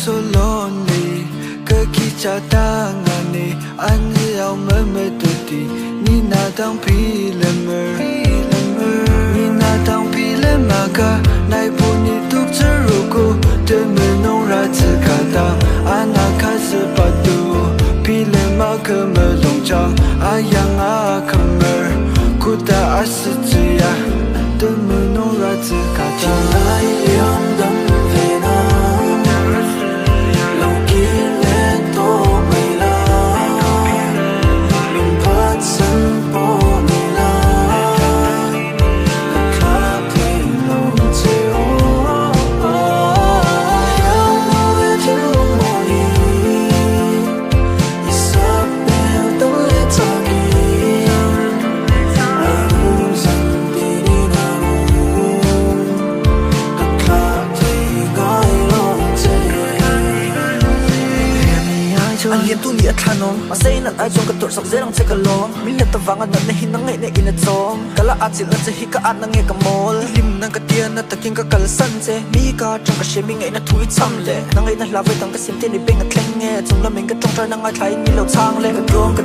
so lonely Kekicha tangani Anyi au meme tuti Nina tang pilemer Nina tang pilemaka Nai puni tuk ceruku Deme nong ratzi kata Anak kasi padu Pilemaka melongchang Ayang akamer Kuda asijia Deme nong ratzi kata Tilai liang dam vena Anh liêm tu nghĩa thà nông mà say nặng ai trong cái tuổi sọc dễ đang chơi cả lom mình nhận tờ vàng anh nhận hình năng nghệ này in trong cả là át chỉ là chỉ cả át năng nghệ cả mol lim năng cái tiền là tất nhiên cả là sân chế mi cả trong cái xe mình nghệ là thui chăm lệ năng nghệ là với tăng cái sim tiền đi bên cái khen nghe trong là mình cái trong trái năng ai thấy như lầu sang lên cái drone